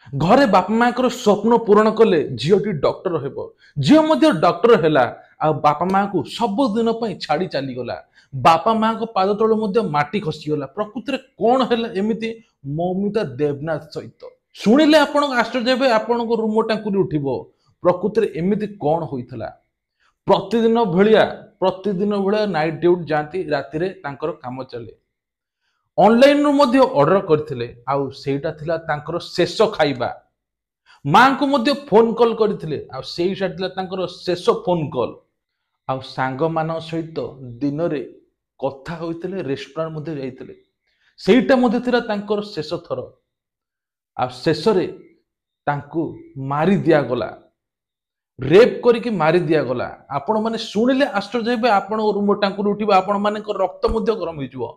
घरे बापा माँ स्वप्न पूरण कले झीटी डॉक्टर हेब झील मध्य डॉक्टर हैला आ बापा माँ को सब दिन छाड़ी चलीगला बापा माँ को पाद तल माटी खसीगला प्रकृति में कौन है एमती मौमिता देवनाथ सहित शुणिले आपण आश्चर्य हे आपण रूम टांकुरी उठिब प्रकृति में एमती कौन होता प्रतिदिन भाया नाइट ड्यूटी जाती राति काम चले ऑनलाइन रू मध्य ऑर्डर करथिले आउ सेटा थिला तांकर शेष खाइबा मां को मध्य फोन कॉल करथिले आउ सेइसा थिला तांकर शेष फोन कॉल आउ सांग मान सहित दिन रे कथा होइथिले रेस्टोरेंट मध्य जाइथिले सेइटा मध्य थिला तांकर शेष थर आ शेष रे तांको मारी दिया गला रेप करके मारी दिया गला आपण माने शुणिले आश्चर्य हे आपण रूम टांकुर उठिबा आपण माने रक्त मध्य गरम होइजो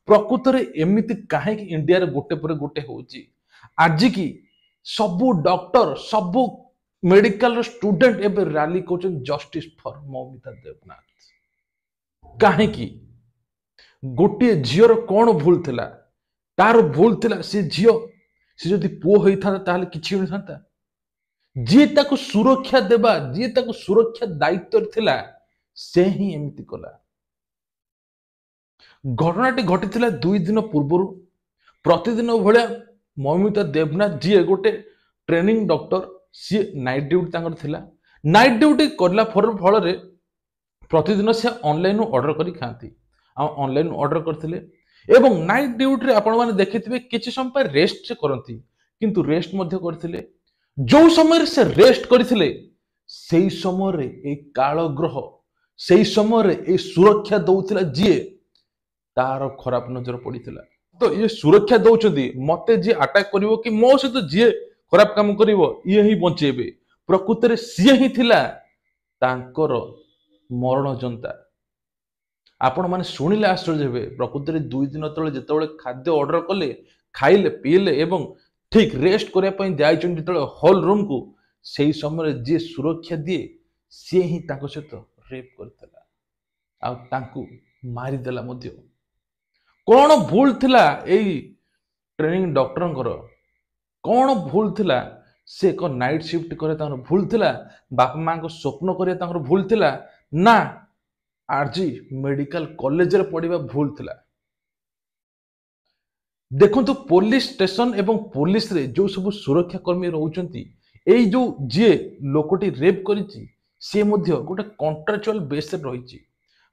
प्रकृत रे एमिति काहे कि इंडिया रे गोटे पर गोटे होउची आज की सबु डॉक्टर सबु मेडिकल स्टूडेंट एबे रैली कोचन जस्टिस फॉर मौमिता देवनाथ काहे कि गोटे झीर कौन भूल थिला तार भूल थिला से झील से जदि पुओ होइथा ताले किछि होई थांता जी ताको सुरक्षा देबा जी ताको सुरक्षा दायित्व थिला से ही एमिति कला घटनाटी घटी 2 दिन पूर्व प्रतिदिन भाया मौमिता देवनाथ जी गोटे ट्रेनिंग डॉक्टर सी नाइट ड्यूटी थिला नाइट ड्यूटी करला फल प्रतिदिन से ऑनलाइन ऑर्डर करी खाती ऑनलाइन ऑर्डर करथिले एवं नाइट ड्यूटी आपण माने देखिथिबे किछि समय रेस्ट से करंती किंतु रेस्ट मध्य करथिले जो समय से रेस्ट करथिले सेही समय रे ए काल ग्रह सेही समय रे ए सुरक्षा दउथिला जिए तार खराब नजर पड़ीथिला तो ये सुरक्षा दउचंदी मते जे अटैक करिवो कि मो से तो जे खराब काम करिवो ये ही बचेबे प्रकृति रे सिए ही थिला तांकर मरण जनता आपण माने सुनिले आश्चर्य हेबे प्रकृति रे 2 दिन तळे जेतेबेले खाद्य ऑर्डर कले खाइले पीले एवं ठीक रेस्ट करिया पई जाइचन जेतेबेले हॉल रूम को सेही समय जे सुरक्षा दिए से ही तांको सहित रेप करथिला आ तांको मारी देला मध्य कौन भूल थिला एई ट्रेनिंग डॉक्टर कौन भूल थिला से एक नाइट शिफ्ट करे तांकर भूल थिला बापा मां को स्वप्न करे तांकर भूल थिला ना आरजी मेडिकल कॉलेज रे पढ़िबा भूल थिला देखंतु पुलिस स्टेशन एवं पुलिस रे जो सब सुरक्षा कर्मी रहउचंती एई जो जे लोकटी रेप करिछि से मध्य गोटे कॉन्ट्रैक्चुअल बेस रे रहिछि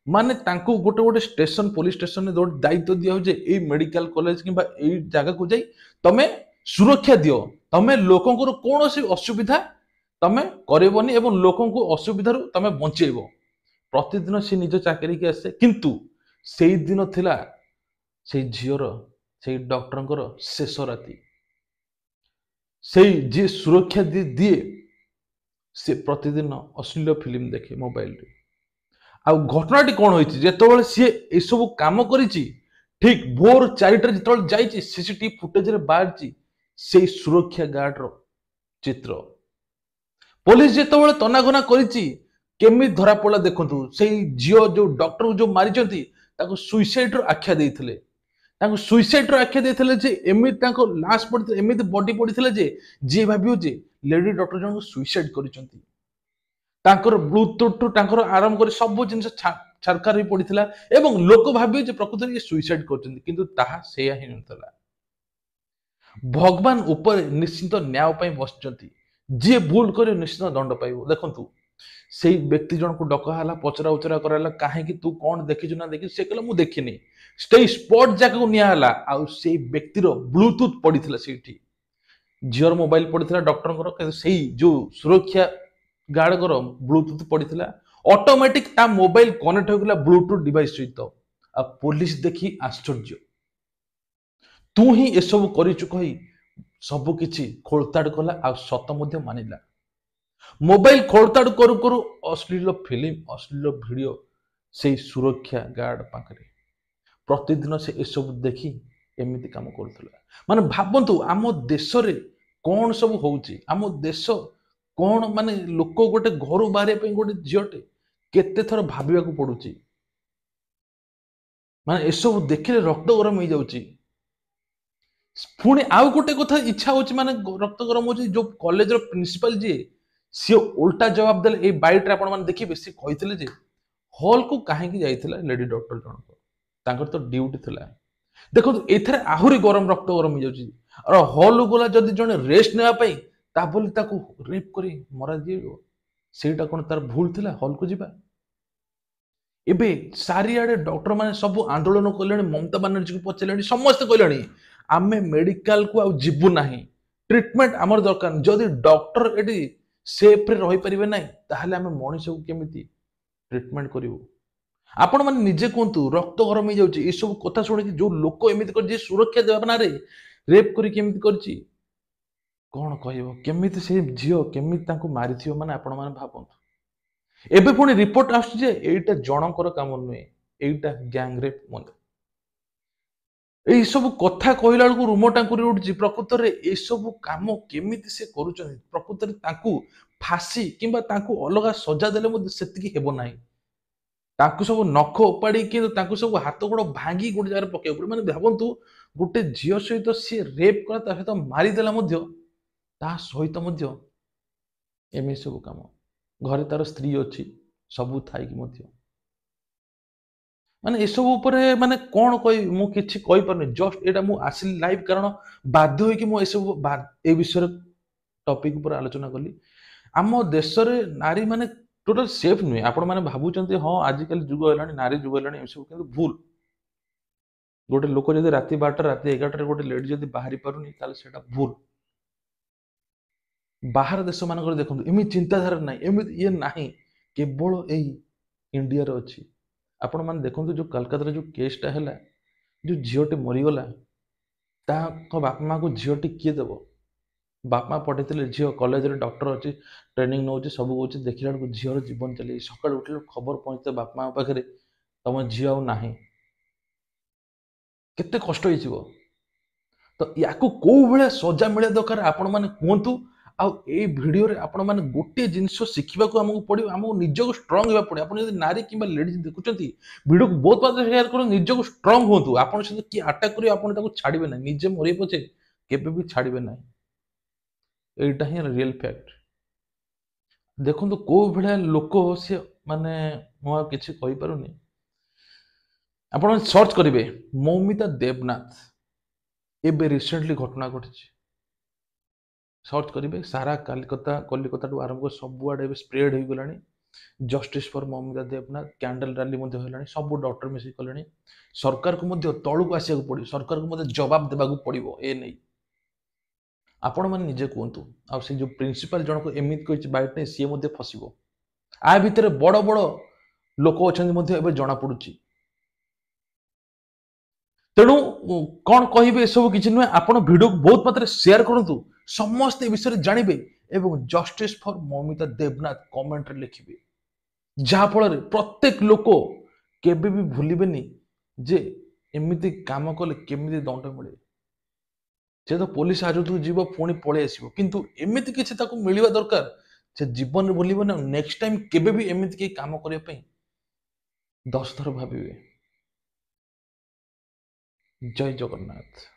माने तांको गोटे गोटे स्टेशन पुलिस स्टेशन ने गोटे दायित्व दिया हो जे ए मेडिकल कॉलेज किबा ए जगह को जाई तमे सुरक्षा दियो तमे लोकन को कोन से असुविधा तमे करबोनी एवं लोकन को असुविधा रु तमे बचेबो प्रतिदिन से निज चाकरी के आसे किंतु सेई दिन थिला सेई झियर सेई डॉक्टरंकर शेष राति सेई जे सुरक्षा दिए से प्रतिदिन अश्लील फिल्म देखे मोबाइल रे आ घटनाटी कौन होइछि जेतेबेले सी ए सब काम करिछि ठीक भोर 4टा जेतेबेले जाइछि सीसीटीवी फुटेज रे बाहरछि सेई सुरक्षा गार्ड रो चित्र पुलिस जेतेबेले तनाघना करिछि केमी धरा पड़ा देखंतु सेई जियो जो डॉक्टर जो मारिचंती ताको सुइसाइड रो आख्या देइथिले ताको सुइसाइड रो आख्या देइथिले जे एमिति ताको लाश पड़िथिले एमिति बॉडी पड़िथिले जे भाबियो जे लेडी डॉक्टर जन सुइसाइड करिचंती तांकर ब्लूटूथ तांकर आराम कर सब जिन छारकार ही पड़ता एवं लोक भाविए जे प्रकृति ये सुइसाइड करछंती किंतु ताहा सेया ही नथला भगवान ऊपर निश्चित न्याय पई बसचंती जे भूल करे निश्चित दंड पाइबो देखंतु सेई व्यक्ति जन को डका हला पचरा उचरा कराला काहे कि तू कोन देखिछु ना देखि से कहला मु देखिनी स्टे स्पॉट जाके को निया हला आ सेई व्यक्ति रो ब्लूटूथ पड़िथिला सेठी जियर मोबाइल पड़िथिला डॉक्टर को सेई जो सुरक्षा गार्ड कर ब्लूटूथ पड़ता ऑटोमेटिक ता मोबाइल कनेक्ट होगला ब्लूटूथ डिवाइस सहित आ पुलिस देखी आश्चर्य तू ही ए सब करिचु कही सब किछि खोलताड़ कला आ सत मध्य मानिला मोबाइल खोलताड़ करू करू अश्लील फिल्म अश्लील वीडियो से सुरक्षा गार्ड पाखरे प्रतिदिन से ए सब देखी एमिति काम करथला माने भाबंतु आम देश रे कोन सब होउची आम देश कौन माने लोक गोटे घर बाहर गोटे झीटे केते थर भाविया को पड़ुची माने एसब देखिले रक्त गरम हो जाउची पुणी आउ गोटे कथा इच्छा होची माने रक्त गरम होची जो कॉलेज रो प्रिंसिपल जी सी उल्टा जवाब देले ए बाइट रे आपण माने देखिबे सी कहितले जे हॉल को काहे की जाइथिला लेडी डॉक्टर जनक तांकर तो ड्यूटी थिला देखो एथरे आहुरी गरम रक्त गरम हो जाउची और हॉल गला जदी जने रेस्ट नेवा पई ता बोली ताको रेप करी मरा दियो सेटा कोन तार भूल थिला हॉल को जिबा एबे सारियाडे डॉक्टर माने सब आंदोलन कलेनी ममता बनर्जी को पचलेनी समस्त कलेनी आमे मेडिकल को आ जिबु नाही ट्रीटमेंट हमर दरकार जदी डॉक्टर एडी सेफ रे रहि परिबे नाही ताहले आमे मनुष्य को केमिति ट्रीटमेंट करिवो आपण माने निजे कोंतु रक्त गरम हो जाउची ए सब कथा सुनि जो लोक एमिति कर जे सुरक्षा देबा ना रे रेप करी केमिति करची कोन कहइबो केमिति से झियो केमिति तांको मारिथियो माने आपण माने भाबंतु एबे पुणी रिपोर्ट आसुची जे एइटा जनकर काम नुहे एइटा गैंग रेप मते एई सब कथा कहला बेलକୁ रुम टांकुरी उठची प्रकृत रे ए सब काम केमिति से करूचन प्रकृत रे तांकू फांसी किंबा तांकू अलगा सजा देले मते सेतिकी हेबो नाही तांकू सब नख उपाड़ी कि तांकू सब हाथ गोड़ भांगी गोटे जगह पके पड़े माने भाबंतु गोटे झियो सहित सी रेप कला ता सहित मारी देला मध्य ता सहित मध्य एमे सब काम घरे तार स्त्री अच्छी सबू थाई कि मध्य माने एसबू उपरे माने कौन कह मु किछि कहि परने जस्ट एटा मु आसिल लाइव कारण बाध्य होई कि मु एसबू ए विषय टॉपिक ऊपर आलोचना कली आम देश रे नारी माने टोटल सेफ नुहे आपण माने भाबुचंती हां आजिकल जुग हेलानी नारी जुग हेलानी एसबू किंतु भूल गोटे लोक जदि राति 12 राति 11 रे गोटे लेडी जदि बाहरी पारुनी ताले सेटा भूल बाहर देश मानकर देखो एमि चिंताधारा ना एमि ये नाही केवल एई इंडिया रे अछि आपण मान देखो जो कलकत्ता रे जो केसटा हैला जो झियोटे मरीगला ता बाप माँ को झियोटी किए देव बाप माँ पठेले झील कॉलेज रे डॉक्टर अच्छी ट्रेनिंग नौ सब हो देखला झीर जीवन चली सकाल उठे खबर पहुंचे बाप माँ पाखे तुम झी आना केते कष्ट हो तो या कौ भाया सजा मिले दरकार आपण मैंने कहतु भिडियो रे आपण मैंने गोटे जिनस शिखा आमको पड़ो आमको निजक स्ट्रंग होगा पड़े आप नारी कि लेडीज देखुं भिडियो को बहुत बात शेयर कर निजक स्ट्रंग हूँ आपन सहित किए आटाक कर छाड़े ना निजे मरे पचे केबे भी छाड़े ना एटा ही रियल फैक्ट देखो कौ भाया लोक सी माने मुझे किसी कही पारुनी आप सर्च करेंगे मौमिता देवनाथ एबे रिसेंटली घटना घटी सर्च करेंगे सारा कलिकता कलिकता आरंभ सबुआड़े स्प्रेड हो गलानी justice for Moumita Debnath candle rally सब डॉक्टर मिसिक कले सरकार को तलू को आसिया पड़ो सरकार को जवाब देवाक पड़ो ए नहीं आपण मैंने निजे कहतु आ जो प्रिंसिपल जनक एमती कही बैठ नहीं सी फसब आ भितर बड़ बड़ लोक अच्छा जना पड़ी तेणु कौन कहे सब किसी नुहे आप भिडियो को बहुत मात्रा शेयर करूँ समस्त विषय जानवे एवं justice for Moumita Debnath comment रे लिखिए जहाँफल प्रत्येक लोक केबे भी भूलिबेनी जे एमिति काम कले केमिति दंड मिले से तो पुलिस हाजत जीव पुणी पलि आसो किंतु एमिति किसी ताको मिलवा दरकार से जीवन भूलिबे ना नेक्स्ट टाइम केबे भी एमिति के काम करने 10 थर भाविबे जय जगन्नाथ।